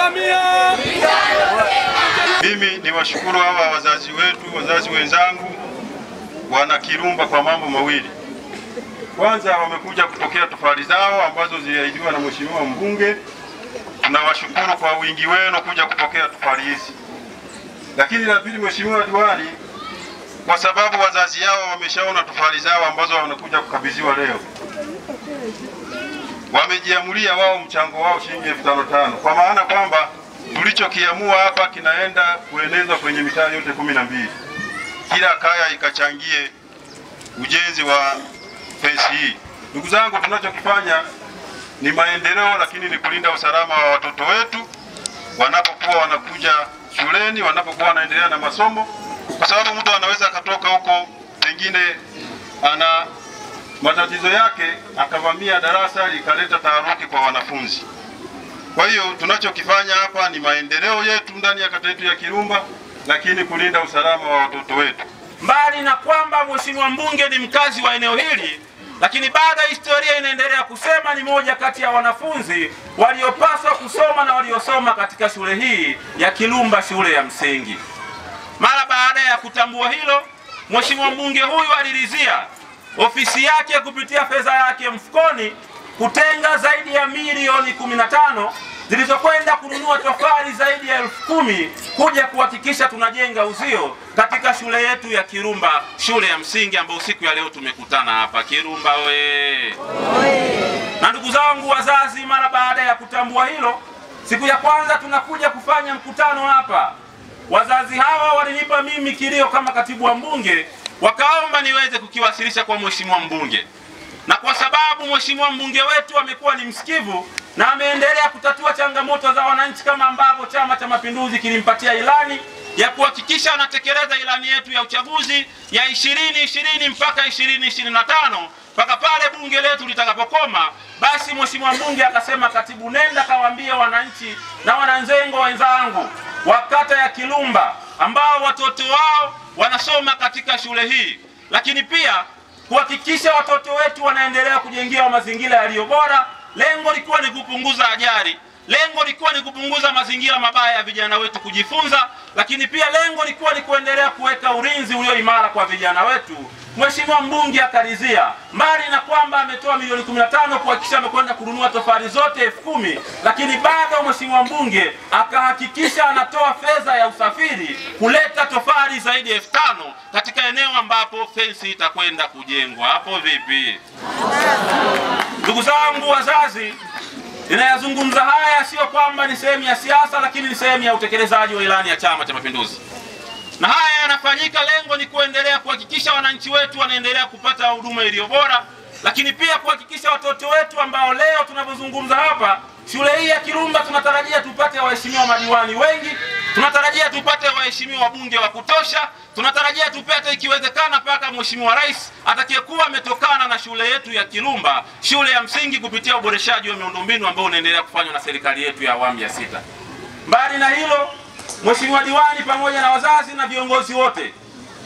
Samia. Mimi ni washukuru hawa wazazi wetu, wazazi wenzangu wana Kirumba kwa mambo mawili. Kwanza wamekuja kupokea tofali zao ambazo ziliahidiwa na mheshimiwa mbunge. Tunawashukuru kwa wingi wenu kuja kupokea tofali hizi. Lakini la pili, mheshimiwa diwani, kwa sababu wazazi yao wameshaona tofali zao ambazo wanakuja kukabidhiwa leo, wamejiamulia wao mchango wao shilingi 5,500, kwa maana kwamba tulichokiamua hapa kinaenda kuenezwa kwenye mitaa yote 12. Kila kaya ikachangie ujenzi wa fence hii. Ndugu zangu, tunachokifanya ni maendeleo, lakini ni kulinda usalama wa watoto wetu wanapokuwa wanakuja shuleni, wanapokuwa wanaendelea na masomo, kwa sababu mtu anaweza akatoka huko pengine ana matatizo yake akavamia darasa likaleta taharuki kwa wanafunzi. Kwa hiyo tunachokifanya hapa ni maendeleo yetu ndani ya kata yetu ya Kirumba, lakini kulinda usalama wa watoto wetu. Mbali na kwamba mheshimiwa mbunge ni mkazi wa eneo hili, lakini bado historia inaendelea kusema ni moja kati ya wanafunzi waliopaswa kusoma na waliosoma katika shule hii ya Kirumba, shule ya msingi. Mara baada ya kutambua hilo, mheshimiwa mbunge huyu aliridhia ofisi yake kupitia fedha yake mfukoni kutenga zaidi ya milioni 15 zilizokwenda kununua tofali zaidi ya 10,000 kuja kuhakikisha tunajenga uzio katika shule yetu ya Kirumba, shule ya msingi ambayo siku ya leo tumekutana hapa. Kirumba we! Na ndugu zangu wazazi, mara baada ya kutambua hilo, siku ya kwanza tunakuja kufanya mkutano hapa. Wazazi hawa walinipa mimi kilio kama katibu wa mbunge, wakaomba niweze kukiwasilisha kwa mheshimiwa mbunge. Na kwa sababu mheshimiwa mbunge wetu amekuwa ni msikivu na ameendelea kutatua changamoto za wananchi, kama ambavyo Chama cha Mapinduzi kilimpatia ilani ya kuhakikisha anatekeleza ilani yetu ya uchaguzi ya 2020 mpaka 2025 mpaka pale bunge letu litakapokoma, basi mheshimiwa mbunge akasema, katibu, nenda kawaambie wananchi na wananzengo wenzangu wa kata ya Kirumba ambao watoto wao wanasoma katika shule hii, lakini pia kuhakikisha watoto wetu wanaendelea kujengewa mazingira yaliyo bora. Lengo likuwa ni kupunguza ajali, lengo likuwa ni kupunguza mazingira mabaya ya vijana wetu kujifunza, lakini pia lengo likuwa ni kuendelea kuweka ulinzi ulio imara kwa vijana wetu. Mheshimiwa mbunge akaridhia, mbali na kwamba ametoa milioni 15 kuhakikisha amekwenda kununua tofali zote 10,000, lakini bado mheshimiwa mbunge akahakikisha anatoa fedha ya usafiri kuleta tofali zaidi ya 5,000 katika eneo ambapo fence itakwenda kujengwa. Hapo vipi? Ndugu zangu wazazi, ninayazungumza haya sio kwamba ni sehemu ya siasa, lakini ni sehemu ya utekelezaji wa ilani ya Chama cha Mapinduzi. Na haya yanafanyika, lengo ni kuendelea kuhakikisha wananchi wetu wanaendelea kupata huduma iliyo bora, lakini pia kuhakikisha watoto wetu ambao leo tunapozungumza hapa shule hii ya Kirumba tunatarajia tupate waheshimiwa madiwani wengi, tunatarajia tupate waheshimiwa wabunge wa kutosha, tunatarajia tupate ikiwezekana mpaka mheshimiwa rais atakayekuwa ametokana na shule yetu ya Kirumba, shule ya msingi, kupitia uboreshaji wa miundombinu ambao unaendelea kufanywa na serikali yetu ya awamu ya 6. Mbali na hilo, mheshimiwa diwani pamoja na wazazi na viongozi wote,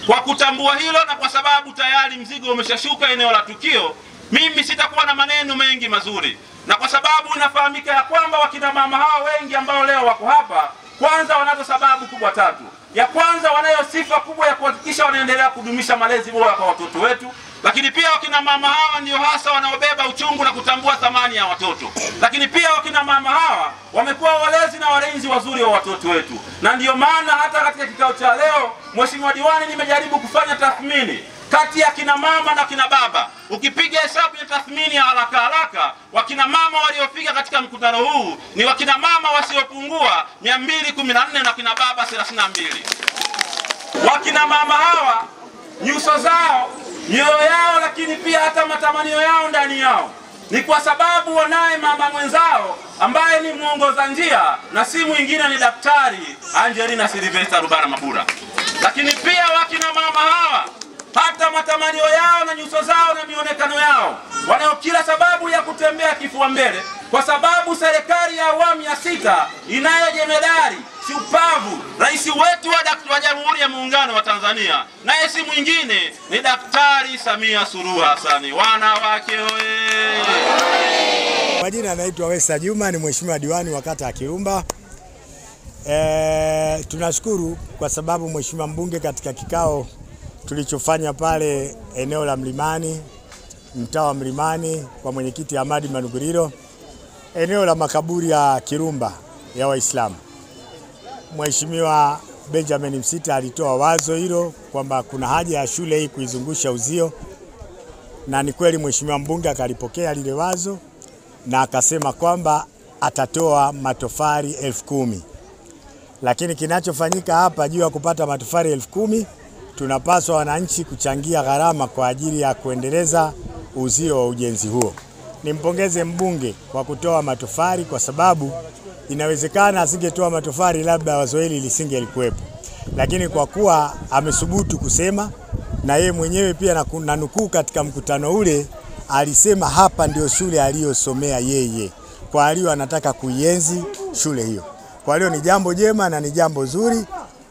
kwa kutambua hilo na kwa sababu tayari mzigo umeshashuka eneo la tukio, mimi sitakuwa na maneno mengi mazuri, na kwa sababu inafahamika ya kwamba wakina mama hawa wengi ambao leo wako hapa, kwanza wanazo sababu kubwa 3. Ya kwanza, wanayo sifa kubwa ya kuhakikisha wanaendelea kudumisha malezi bora kwa watoto wetu, lakini pia wakina mama hawa ndio hasa wanaobeba uchungu na kutambua thamani ya watoto, lakini pia wakina mama hawa wamekuwa walezi na walinzi wazuri wa watoto wetu. Na ndiyo maana hata katika kikao cha leo, mheshimiwa diwani, nimejaribu kufanya tathmini kati ya kina mama na kina baba. Ukipiga hesabu ya tathmini ya haraka, wakina mama waliofika katika mkutano huu ni wakina mama wasiopungua 214 na kina baba 32. Wakina mama hawa nyuso zao, mioyo yao, lakini pia hata matamanio yao ndani yao ni kwa sababu wanaye mama mwenzao ambaye ni muongoza njia, na si mwingine ni Daktari Angelina Silvester Rubara Mabura. Lakini pia wakina mama hawa hata matamanio yao na nyuso zao na mionekano yao wanayo kila sababu ya kutembea kifua mbele, kwa sababu serikali ya awamu ya 6 inayo jemedari shupavu, rais wetu wa Jamhuri ya Muungano wa Tanzania, naye si mwingine ni Daktari Samia Suluhu Hassan. Wanawake oye! Majina anaitwa Wesa Juma, ni mheshimiwa diwani wa kata ya Kirumba. Tunashukuru kwa sababu Mheshimiwa mbunge katika kikao tulichofanya pale eneo la Mlimani, mtaa wa Mlimani kwa mwenyekiti Ahmadi Manuguriro, eneo la makaburi ya Kirumba ya Waislamu, Mheshimiwa Benjamin Msita alitoa wazo hilo kwamba kuna haja ya shule hii kuizungusha uzio, na ni kweli Mheshimiwa mbunge akalipokea lile wazo na akasema kwamba atatoa matofali 10,000. Lakini kinachofanyika hapa juu ya kupata matofali 10,000, tunapaswa wananchi kuchangia gharama kwa ajili ya kuendeleza uzio wa ujenzi huo. Nimpongeze mbunge kwa kutoa matofali, kwa sababu inawezekana asingetoa matofali labda wazo hili lisingelikuwepo. Lakini kwa kuwa amesubutu kusema, na yeye mwenyewe pia na nukuu katika mkutano ule alisema hapa ndio shule aliyosomea yeye, kwa hiyo anataka kuienzi shule hiyo. Kwa hiyo ni jambo jema na ni jambo zuri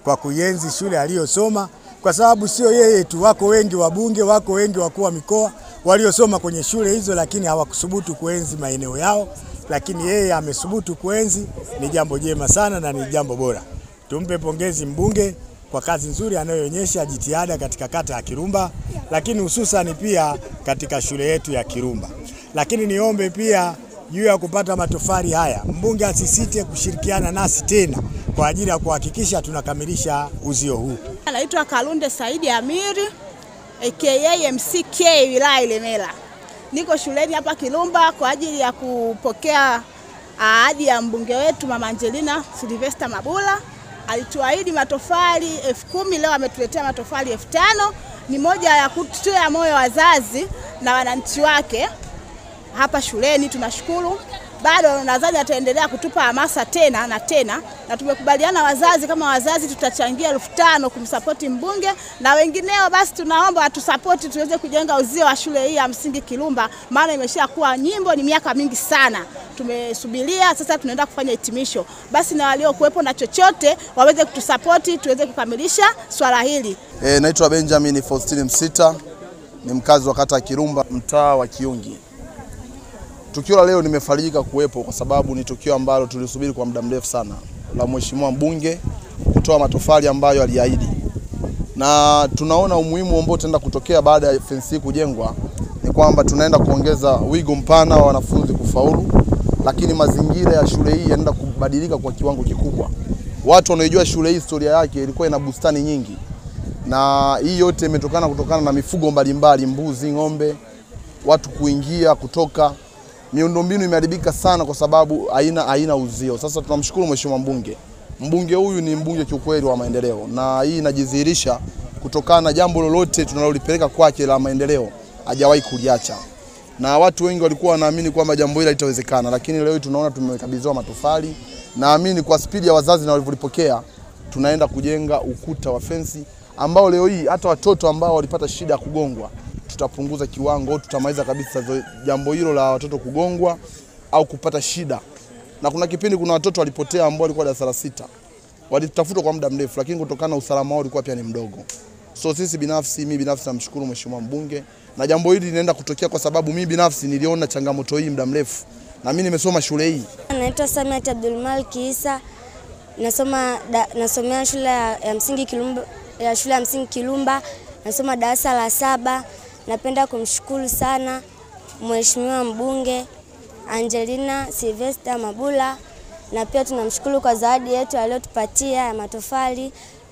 kwa kuienzi shule aliyosoma, kwa sababu sio yeye tu, wako wengi wabunge, wako wengi wakuu wa mikoa waliosoma kwenye shule hizo, lakini hawakusubutu kuenzi maeneo yao, lakini yeye amesubutu kuenzi. Ni jambo jema sana na ni jambo bora. Tumpe pongezi mbunge kwa kazi nzuri anayoonyesha, jitihada katika kata ya Kirumba, lakini hususan pia katika shule yetu ya Kirumba. Lakini niombe pia juu ya kupata matofali haya, mbunge asisite kushirikiana nasi tena kwa ajili ya kuhakikisha tunakamilisha uzio huu. Anaitwa Kalunde Saidi Amiri aka MCK wilaya Ilemela. Niko shuleni hapa Kirumba kwa ajili ya kupokea ahadi ya mbunge wetu Mama Angelina Sylvester Mabula. Alituahidi matofali 10,000, leo ametuletea matofali 5,000. Ni moja ya kutia moyo wazazi na wananchi wake hapa shuleni. Tunashukuru. Bado nadhani ataendelea kutupa hamasa tena na tena, na tumekubaliana wazazi kama wazazi tutachangia 5,000 kumsapoti mbunge, na wengineo basi tunaomba watusapoti tuweze kujenga uzio wa shule hii ya msingi Kirumba, maana imeshakuwa nyimbo, ni miaka mingi sana tumesubiria, sasa tunaenda kufanya hitimisho. Basi na walio kuwepo na chochote waweze kutusapoti tuweze kukamilisha swala hili. Naitwa Benjamin Faustine Msita, ni mkazi wa kata ya Kirumba, mtaa wa Kiungi. Tukio la leo nimefarijika kuwepo kwa sababu ni tukio ambalo tulisubiri kwa muda mrefu sana, la Mheshimiwa mbunge kutoa matofali ambayo aliahidi. Na tunaona umuhimu ambao utaenda kutokea baada ya fensi kujengwa ni kwamba tunaenda kuongeza wigo mpana wa wanafunzi kufaulu, lakini mazingira ya shule hii yanaenda kubadilika kwa kiwango kikubwa. Watu wanaojua shule hii historia yake ilikuwa ina bustani nyingi, na hii yote kutokana na mifugo mbalimbali, mbuzi, ng'ombe, watu kuingia kutoka. Miundombinu imeharibika sana kwa sababu haina uzio. Sasa tunamshukuru Mheshimiwa mbunge. Mbunge huyu ni mbunge kiukweli wa maendeleo, na hii inajidhihirisha kutokana na jambo lolote tunalolipeleka kwake la maendeleo hajawahi kuliacha. Na watu wengi walikuwa wanaamini kwamba jambo hili litawezekana, lakini leo tunaona tumekabidhiwa matofali. Naamini kwa spidi ya wazazi na walivyolipokea, tunaenda kujenga ukuta wa fensi ambao leo hii hata watoto ambao walipata shida ya kugongwa tutapunguza kiwango, tutamaliza kabisa jambo hilo la watoto kugongwa au kupata shida. Na kuna kipindi kuna watoto walipotea ambao walikuwa darasa la 6. Walitafutwa kwa muda mrefu, lakini kutokana na usalama wao ulikuwa pia ni mdogo. So mimi binafsi namshukuru Mheshimiwa mbunge, na jambo hili linaenda kutokea kwa sababu mimi binafsi niliona changamoto hii muda mrefu na mimi nimesoma shule hii. Naitwa Samia Abdul Malik Isa. Nasomea shule ya msingi Kirumba, nasoma darasa la 7. Napenda kumshukuru sana Mheshimiwa mbunge Angelina Sylvester Mabula, na pia tunamshukuru kwa zawadi yetu aliyotupatia ya matofali.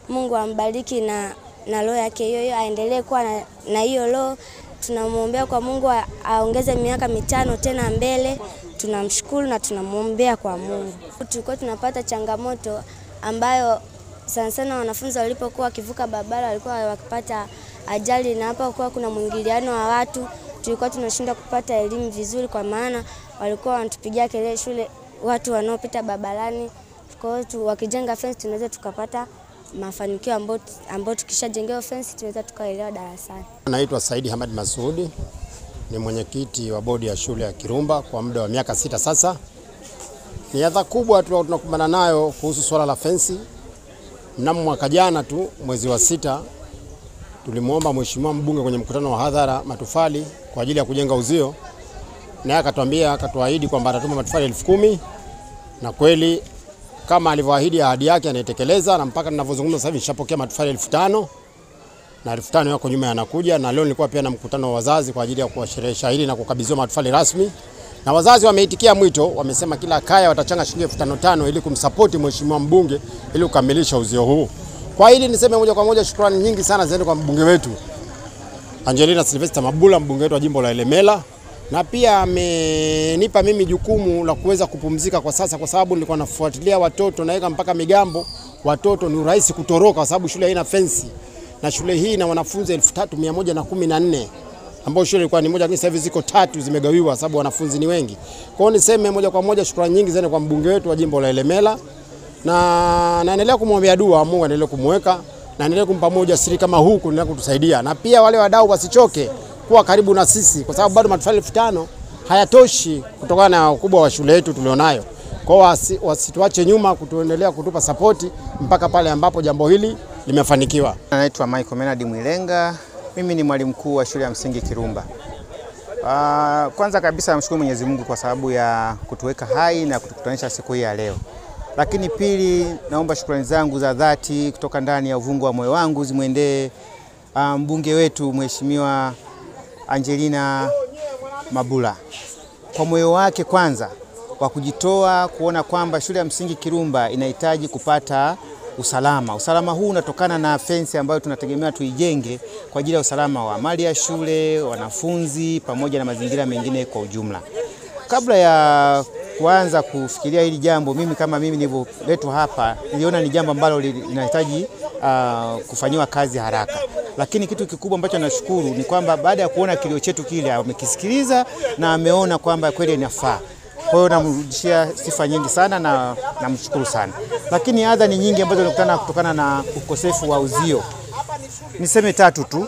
Mungu ambariki na roho yake hiyo, aendelee kuwa na hiyo roho. Tunamuombea kwa Mungu aongeze miaka 5 tena mbele. Tunamshukuru na tunamuombea kwa Mungu. Tulikuwa tunapata changamoto ambayo sana wanafunzi walipokuwa wakivuka barabara walikuwa wakipata ajali, na hapa kwa kuna mwingiliano wa watu, tulikuwa tunashinda kupata elimu vizuri kwa maana walikuwa wanatupigia kelele shule watu wanaopita barabarani. Kwa hiyo wakijenga fence tunaweza tukapata mafanikio ambayo tukishajengewa fence tunaweza tukaelewa darasani. Naitwa Saidi Hamad Masudi, ni mwenyekiti wa bodi ya shule ya Kirumba kwa muda wa miaka 6 sasa. Ni adha kubwa tunakumbana nayo kuhusu swala la fence. Mnamo mwaka jana tu mwezi wa 6 tulimuomba Mheshimiwa mbunge kwenye mkutano wa hadhara matofali kwa ajili ya kujenga uzio, na akatuahidi kwamba atatuma matofali 10,000, na kweli kama alivyoahidi ahadi yake anaitekeleza, na mpaka ninavyozungumza sasa hivi nishapokea matofali 5,000 na 5,000 yako nyuma yanakuja, na leo nilikuwa pia na mkutano wa wazazi kwa ajili ya kuwasherehesha hili na kukabidhiwa matofali rasmi. Na wazazi wameitikia mwito, wamesema kila kaya watachanga shilingi 5,500 ili kumsupport mheshimiwa mbunge ili kukamilisha uzio huu. Kwa hili niseme moja kwa moja shukrani nyingi sana ziende kwa mbunge wetu Angelina Sylvester Mabula, mbunge wetu wa jimbo la Ilemela, na pia amenipa mimi jukumu la kuweza kupumzika kwa sasa, kwa sababu nilikuwa nafuatilia watoto naweka mpaka migambo. Watoto ni rahisi kutoroka kwa sababu shule haina fence, na shule hii ina wanafunzi 3114 ambao shule ilikuwa ni moja, lakini sasa hivi ziko 3 zimegawiwa sababu wanafunzi ni wengi. Kwa hiyo niseme moja kwa moja shukrani nyingi sana kwa mbunge wetu wa jimbo la Ilemela, na naendelea kumwombea dua Mungu aendelee kumweka na endelee kumpa moja siri kama huku kuendelea kutusaidia, na pia wale wadau wasichoke kuwa karibu na sisi, kwa sababu bado matofali 5,000 hayatoshi kutokana na ukubwa wa shule yetu tulionayo. Kwa hiyo wasituache nyuma kutuendelea kutupa support mpaka pale ambapo jambo hili limefanikiwa. Naitwa Michael Menard Mwilenga. Mimi ni mwalimu mkuu wa shule ya msingi Kirumba. Kwanza kabisa namshukuru Mwenyezi Mungu kwa sababu ya kutuweka hai na kutukutanisha siku hii ya leo. Lakini pili, naomba shukrani zangu za dhati kutoka ndani ya uvungu wa moyo wangu zimwendee mbunge wetu Mheshimiwa Angelina Mabula kwa moyo wake kwanza wa kujitoa kuona kwamba shule ya msingi Kirumba inahitaji kupata usalama. Usalama huu unatokana na fence ambayo tunategemea tuijenge kwa ajili ya usalama wa mali ya shule, wanafunzi pamoja na mazingira mengine kwa ujumla. Kabla ya kuanza kufikiria hili jambo, mimi nilivyoletwa hapa niliona ni jambo ambalo linahitaji kufanyiwa kazi haraka. Lakini kitu kikubwa ambacho nashukuru ni kwamba baada ya kuona kilio chetu kile amekisikiliza na ameona kwamba kweli inafaa. Kwa hiyo namrudishia sifa nyingi sana na namshukuru sana. Lakini adha ni nyingi ambazo tunakutana kutokana na ukosefu wa uzio. Niseme 3 tu.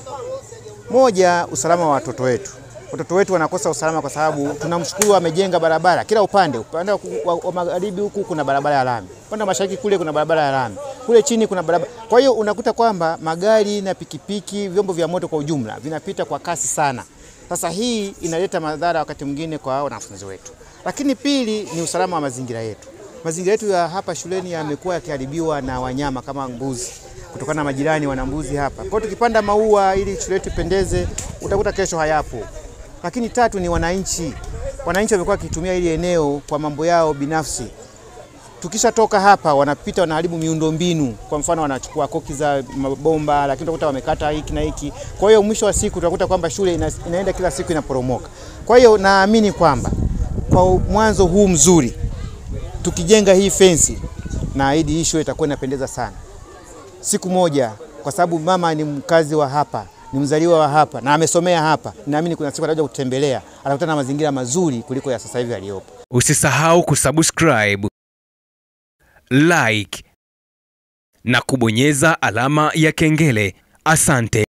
Moja, usalama wa watoto wetu. Watoto wetu wanakosa usalama kwa sababu tunamshukuru amejenga barabara kila upande. Upande wa magharibi huku kuna barabara ya lami. Upande wa mashariki kule kuna barabara ya lami. Kule chini kuna barabara. Kwa hiyo unakuta kwamba magari na pikipiki, vyombo vya moto kwa ujumla vinapita kwa kasi sana. Sasa hii inaleta madhara wakati mwingine kwa wanafunzi wetu. Lakini pili ni usalama wa mazingira yetu. Mazingira yetu ya hapa shuleni yamekuwa yakiharibiwa na wanyama kama mbuzi. Kutokana na majirani wana mbuzi hapa. Kwa hiyo tukipanda maua ili shule yetu ipendeze, utakuta kesho hayapo. Lakini 3 ni wananchi. Wananchi wamekuwa wakitumia hili eneo kwa mambo yao binafsi. Tukishatoka hapa wanapita wanaharibu miundombinu. Kwa mfano wanachukua koki za mabomba, lakini utakuta wamekata hiki na hiki. Kwa hiyo mwisho wa siku utakuta kwamba shule inaenda kila siku inaporomoka. Kwa hiyo naamini kwamba kwa mwanzo huu mzuri tukijenga hii fence na hii shule itakuwa inapendeza sana. Siku moja, kwa sababu mama ni mkazi wa hapa, ni mzaliwa wa hapa na amesomea hapa, naamini kuna siku atakuja kutembelea, atakutana na mazingira mazuri kuliko ya sasa hivi aliyopo. Usisahau kusubscribe, like na kubonyeza alama ya kengele. Asante.